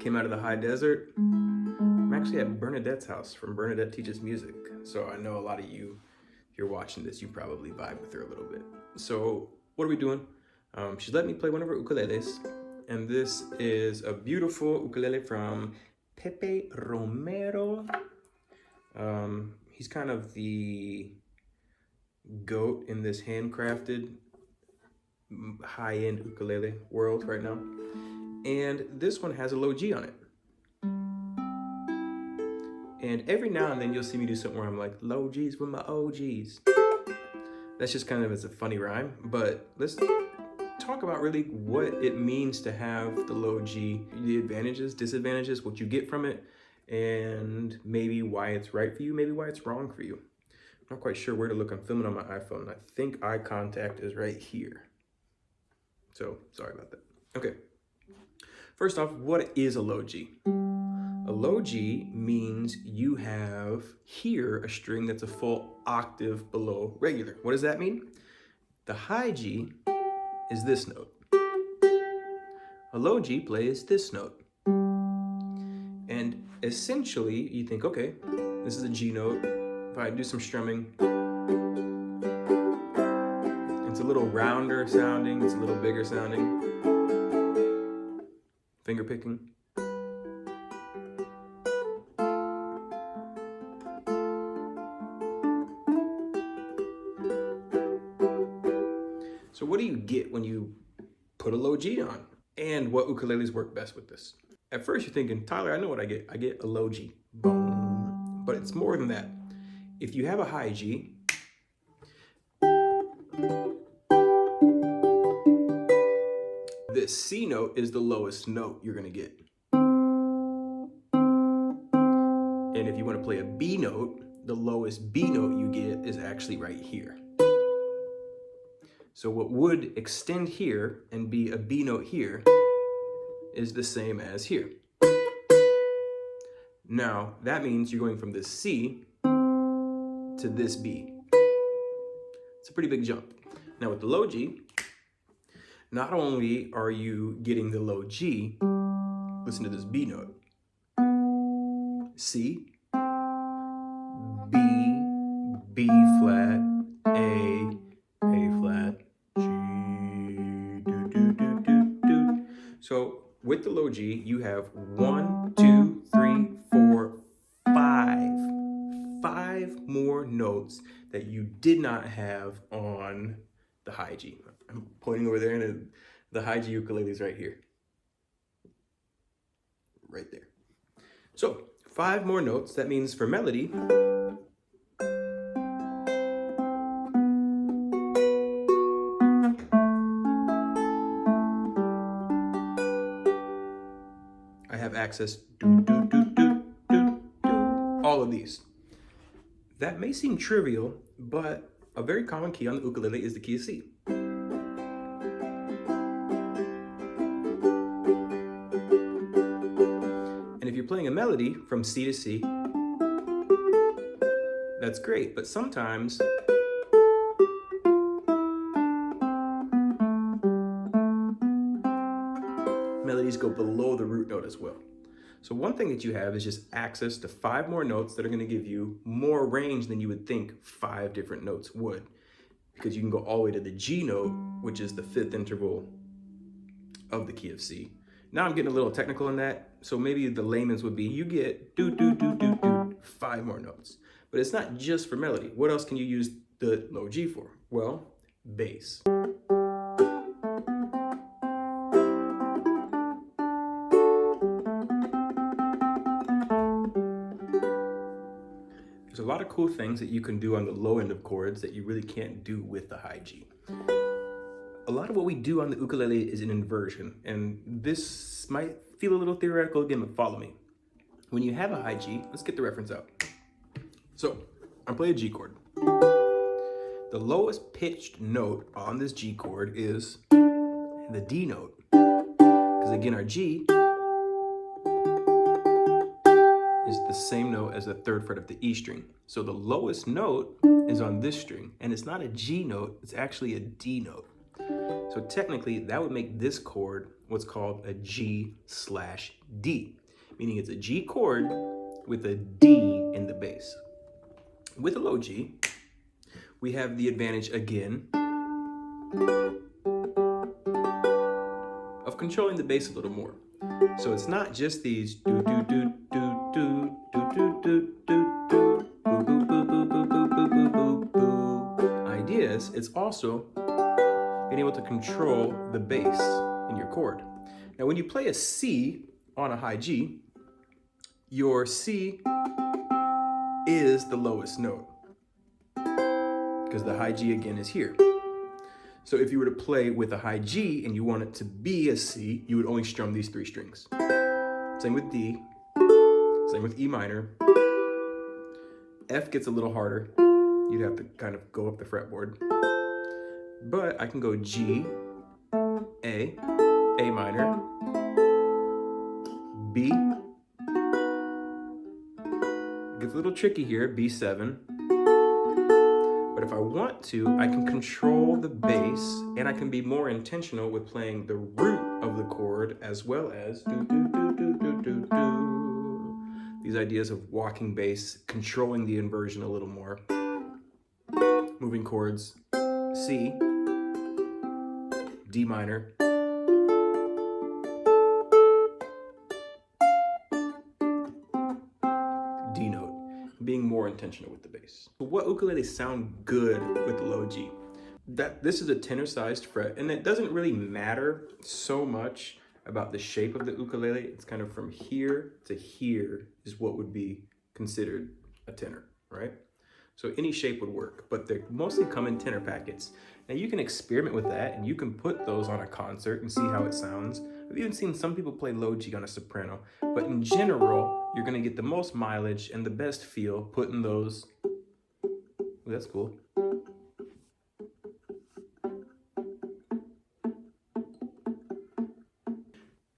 Came out of the high desert. I'm actually at Bernadette's house from Bernadette Teaches Music. So I know a lot of you, if you're watching this, you probably vibe with her a little bit. So what are we doing? She's let me play one of her ukuleles. And this is a beautiful ukulele from Pepe Romero. He's kind of the goat in this handcrafted high-end ukulele world right now. And this one has a low G on it. And every now and then you'll see me do something where I'm like, low G's with my OGs. That's just kind of as a funny rhyme, but let's talk about really what it means to have the low G, the advantages, disadvantages, what you get from it, and maybe why it's right for you, maybe why it's wrong for you. I'm not quite sure where to look. I'm filming on my iPhone. I think eye contact is right here. So sorry about that. Okay. First off, what is a low G? A low G means you have here a string that's a full octave below regular. What does that mean? The high G is this note. A low G plays this note. And essentially, you think, okay, this is a G note. If I do some strumming, it's a little rounder sounding, it's a little bigger sounding. Finger picking. So what do you get when you put a low G on? And what ukuleles work best with this? At first you're thinking, Tyler, I know what I get. I get a low G. Boom. But it's more than that. If you have a high G, this C note is the lowest note you're gonna get. And if you wanna play a B note, the lowest B note you get is actually right here. So what would extend here and be a B note here is the same as here. Now, that means you're going from this C to this B. It's a pretty big jump. Now with the low G, not only are you getting the low G, listen to this B note. C, B, B flat, A flat, G, do, do, do, do, do. So with the low G, you have 1, 2, 3, 4, 5 more notes that you did not have on the high G. I'm pointing over there and the high G ukulele is right here. Right there. So 5 more notes. That means for melody, I have access do, do, do, do, do, do, all of these. That may seem trivial, but a very common key on the ukulele is the key of C. And if you're playing a melody from C to C, that's great, but sometimes melodies go below the root note as well. So one thing that you have is just access to 5 more notes that are going to give you more range than you would think 5 different notes would, because you can go all the way to the G note, which is the 5th interval of the key of C. Now I'm getting a little technical in that, so maybe the layman's would be you get do, do, do, do, do, 5 more notes. But it's not just for melody. What else can you use the low G for? Well, bass. There's a lot of cool things that you can do on the low end of chords that you really can't do with the high G. A lot of what we do on the ukulele is an inversion, and this might feel a little theoretical again, but follow me. When you have a high G, let's get the reference out. So, I play a G chord. The lowest pitched note on this G chord is the D note, because again, our G is the same note as the 3rd fret of the E string. So the lowest note is on this string, and it's not a G note, it's actually a D note. So So technically that would make this chord what's called a G/D, meaning it's a G chord with a D in the bass. With a low G, we have the advantage again of controlling the bass a little more. So it's not just these do do do do do do do do do do boo boo boo boo boo boo boo boo boo ideas. It's also being able to control the bass in your chord. Now, when you play a C on a high G, your C is the lowest note because the high G again is here. So if you were to play with a high G and you want it to be a C, you would only strum these 3 strings. Same with D, same with E minor. F gets a little harder. You'd have to kind of go up the fretboard. But I can go G, A minor, B. It gets a little tricky here, B7. But if I want to, I can control the bass and I can be more intentional with playing the root of the chord as well as do, do, do, do, do, do, do. These ideas of walking bass, controlling the inversion a little more. Moving chords, C, D minor, D note, being more intentional with the bass. So what ukuleles sound good with the low G? This is a tenor-sized fret, and it doesn't really matter so much about the shape of the ukulele. It's kind of from here to here is what would be considered a tenor, right? So any shape would work, but they mostly come in tenor packets. Now you can experiment with that and you can put those on a concert and see how it sounds. I've even seen some people play low G on a soprano, but in general, you're gonna get the most mileage and the best feel putting those. Ooh, that's cool.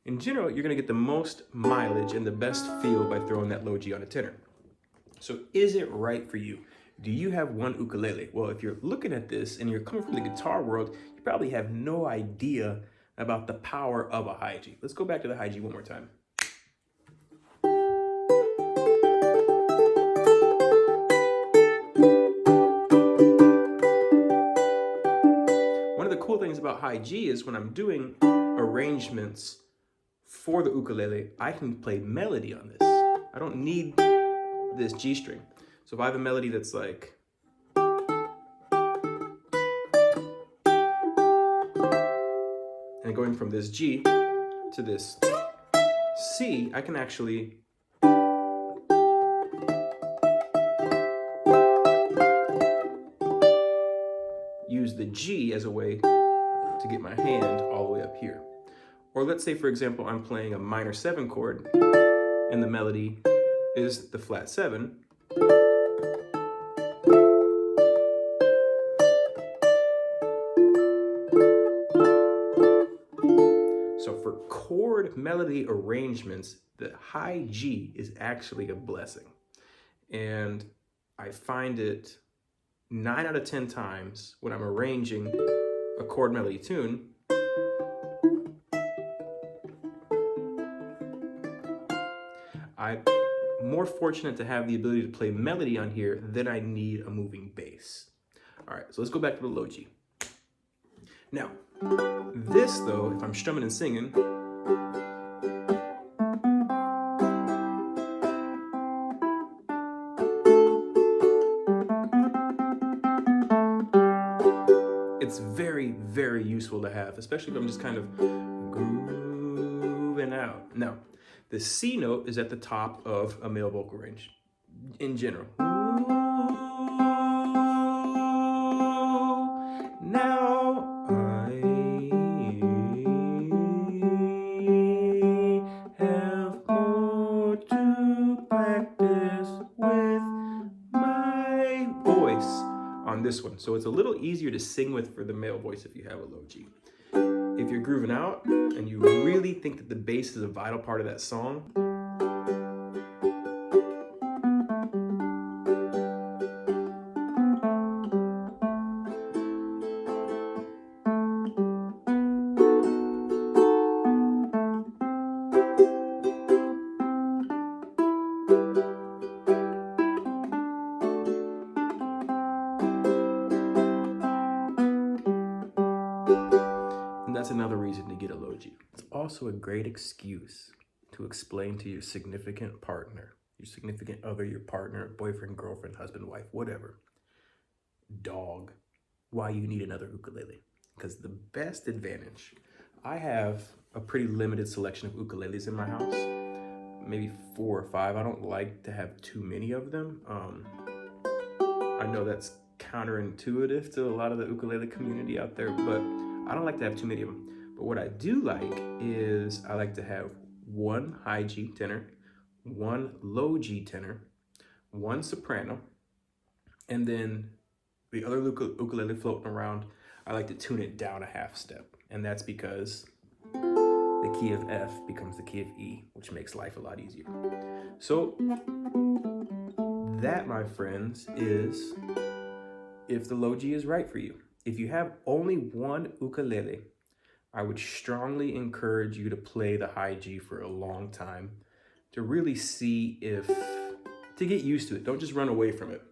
In general, you're gonna get the most mileage and the best feel by throwing that low G on a tenor. So is it right for you? Do you have one ukulele? Well, if you're looking at this and you're coming from the guitar world, you probably have no idea about the power of a high G. Let's go back to the high G one more time. One of the cool things about high G is when I'm doing arrangements for the ukulele, I can play melody on this. I don't need this G string. So if I have a melody that's like, and going from this G to this C, I can actually use the G as a way to get my hand all the way up here. Or let's say, for example, I'm playing a minor 7 chord and the melody is the flat 7. So for chord melody arrangements, the high G is actually a blessing. And I find it 9 out of 10 times when I'm arranging a chord melody tune, I'm more fortunate to have the ability to play melody on here than I need a moving bass. All right, so let's go back to the low G. Now, this though, if I'm strumming and singing, it's very, very useful to have, especially if I'm just kind of grooving out. Now, the C note is at the top of a male vocal range in general. Now I have more to practice with my voice on this one. So it's a little easier to sing with for the male voice if you have a low G. If you're grooving out and you really think that the bass is a vital part of that song, also a great excuse to explain to your significant partner, your significant other, your partner, boyfriend, girlfriend, husband, wife, whatever, dog, why you need another ukulele. Because the best advantage, I have a pretty limited selection of ukuleles in my house, maybe 4 or 5. I don't like to have too many of them. I know that's counterintuitive to a lot of the ukulele community out there, but I don't like to have too many of them. But what I do like is I like to have one high G tenor, one low G tenor, one soprano, and then the other ukulele floating around, I like to tune it down a half step. And that's because the key of F becomes the key of E, which makes life a lot easier. So that, my friends, is if the low G is right for you. If you have only one ukulele, I would strongly encourage you to play the high G for a long time to really see to get used to it. Don't just run away from it.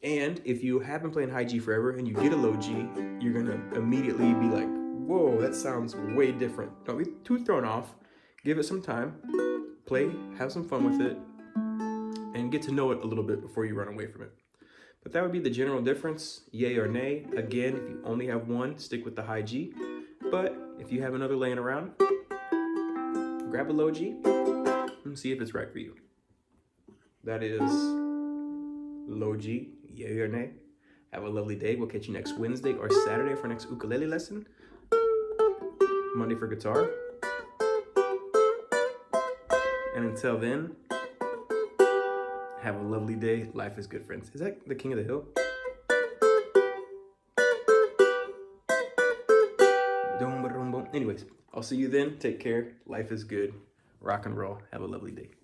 And if you have been playing high G forever and you get a low G, you're gonna immediately be like, whoa, that sounds way different. Don't be too thrown off. Give it some time, play, have some fun with it, and get to know it a little bit before you run away from it. But that would be the general difference, yay or nay. Again, if you only have one, stick with the high G. But if you have another laying around, grab a low G and see if it's right for you. That is low G, yay or nay. Have a lovely day. We'll catch you next Wednesday or Saturday for our next ukulele lesson. Monday for guitar. And until then, have a lovely day. Life is good, friends. Is that the King of the Hill? Anyways, I'll see you then. Take care. Life is good. Rock and roll. Have a lovely day.